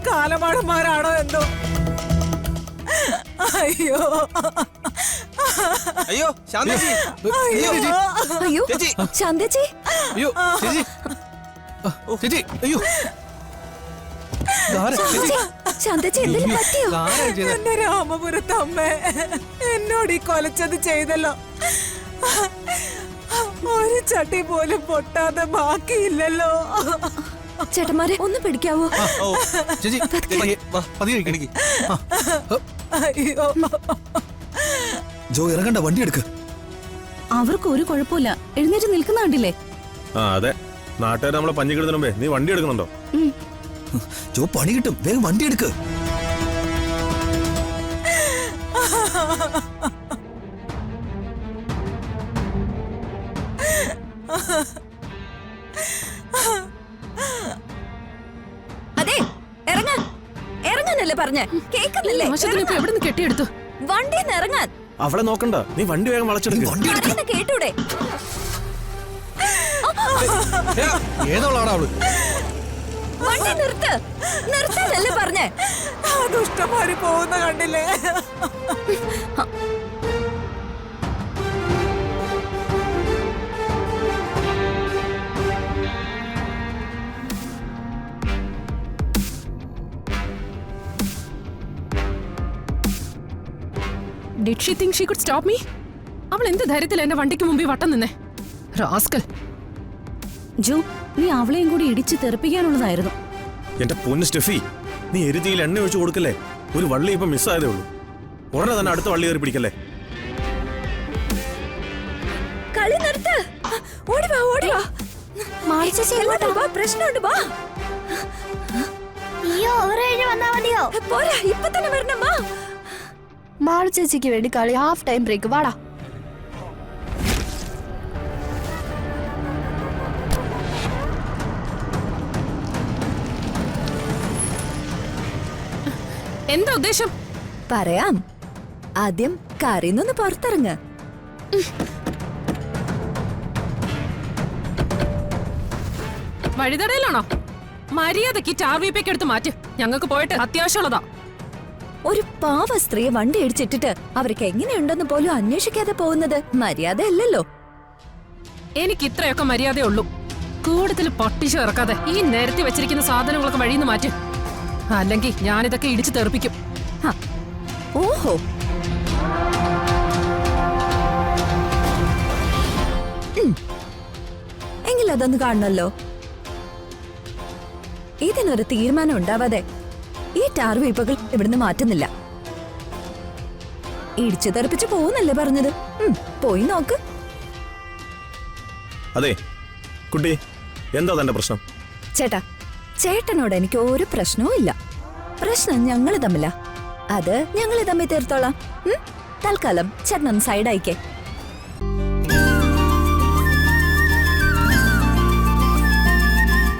കാലമാടന്മാരാണോ എന്തോ. അയ്യോ അയ്യോ ശാന്തേച്ചി, അയ്യോ ശാന്തേച്ചി, അയ്യോ ചേച്ചി, ചേച്ചി അയ്യോ ശാന്തേച്ചി എന്തെങ്കിലും പറ്റിയോ? എന്റെ രാമപുരത്തെ അമ്മ എന്നോട് ഈ കൊലച്ചത് ചെയ്തല്ലോ. ഒരു ചട്ടി പോലും പൊട്ടാതെ ബാക്കിയില്ലല്ലോ. ചേട്ടന്മാരെ ഒന്ന് പിടിക്കാവോ? ചേച്ചി എനിക്ക് അയ്യോ ജോ ഇറങ്ങണ്ട, വണ്ടി എടുക്ക്. അവർക്ക് ഒരു കുഴപ്പമില്ല, എഴുന്നേറ്റ് നിൽക്കുന്ന കണ്ടില്ലേ? ആ അതെ, നാട്ടുകാർ നമ്മളെ പഞ്ഞിക്കിടുന്നതിന് മുമ്പേ നീ വണ്ടി എടുക്കുന്നുണ്ടോ? ജോ പണി കിട്ടും, വേഗം വണ്ടി എടുക്ക്. അതെ ഇറങ്ങാൻ, ഇറങ്ങാനല്ലേ പറഞ്ഞേ? കേക്കുന്നില്ലേ? എവിടെ നിന്ന് കെട്ടിയെടുത്തു? വണ്ടിന്ന് ഇറങ്ങാൻ. അവളെ നോക്കണ്ട, നീ വണ്ടി വേഗം വളച്ചെടുക്ക്. കേട്ടൂടെ? ഏതോളാണ് അവള്? വണ്ടി നിർത്ത്, നിർത്താനല്ലേ പറഞ്ഞേ? ദുഷ്ടന്മാര് പോകുന്ന കണ്ടില്ലേ? Did she think she could stop me? അവൾ എന്ത് ധൈര്യത്തിൽ എന്റെ വണ്ടിക്ക് മുമ്പിൽ വട്ടം നിന്നേ? റാസ്കൽ. ജോ, നീ അവളെയും കൂടി ഇടിച്ച് തെറിപ്പിക്കാനുള്ളതായിരുന്നു. എന്റെ പൊന്ന് സ്റ്റെഫി, നീ എരുതിയിൽ എണ്ണ ഒഴിച്ചു കൊടുക്കല്ലേ? ഒരു വള്ളി ഇപ്പൊ മിസ്സായതേ ഉള്ളൂ. ഉടനെ തന്നെ അടുത്ത വള്ളി കയറി പിടിക്കല്ലേ? കളി നിർത്ത്, ഓടിവാ ഓടിവാ. പ്രശ്നമുണ്ട്, വാ. പോരാ, ഇപ്പൊ തന്നെ വരണം, വാ. മാളു ചേച്ചിക്ക് വേണ്ടി കളി ഹാഫ് ടൈം ബ്രേക്ക്, വാടാ. എന്താ ഉദ്ദേശം? പറയാം. ആദ്യം കാറിന്നൊന്ന് പുറത്തിറങ്ങ്. വഴിതടയിലാണോ? മര്യാദക്ക് ടാർവീപ്പയ്ക്ക് എടുത്ത് മാറ്റ്, ഞങ്ങൾക്ക് പോയിട്ട് അത്യാവശ്യമുള്ളതാ. ഒരു പാവ സ്ത്രീയെ വണ്ടി ഇടിച്ചിട്ടിട്ട് അവർക്ക് എങ്ങനെയുണ്ടെന്ന് പോലും അന്വേഷിക്കാതെ പോകുന്നത് മര്യാദയല്ലല്ലോ. എനിക്ക് ഇത്രയൊക്കെ മര്യാദയുള്ളൂ. കൂടുതൽ പൊട്ടിച്ചു ഇറക്കാതെ ഈ നിരത്തി വെച്ചിരിക്കുന്ന സാധനങ്ങളൊക്കെ വഴിന്ന് മാറ്റ്, അല്ലെങ്കിൽ ഞാനിതൊക്കെ ഇടിച്ചു തെറിപ്പിക്കും. ഓഹോ, എങ്കിലതൊന്ന് കാണണല്ലോ. ഇതിനൊരു തീരുമാനം ഉണ്ടാവാതെ ഈ ടാർവീപ്പകൾ ഇവിടുന്ന് മാറ്റുന്നില്ല. ഇടിച്ചു തെറിപ്പിച്ച് പോകുന്നല്ലേ പറഞ്ഞത്? പോയി നോക്ക്. അതെ കുട്ടി, എന്താ തന്റെ പ്രശ്നം? ചേട്ടാ, ചേട്ടനോട് എനിക്ക് ഒരു പ്രശ്നവും ഇല്ല. പ്രശ്നം ഞങ്ങള് തമ്മിലാ. അത് ഞങ്ങള് തമ്മിൽ തീർത്തോളാം. തൽക്കാലം ചേട്ടനൊന്ന് സൈഡ് അയക്കേ.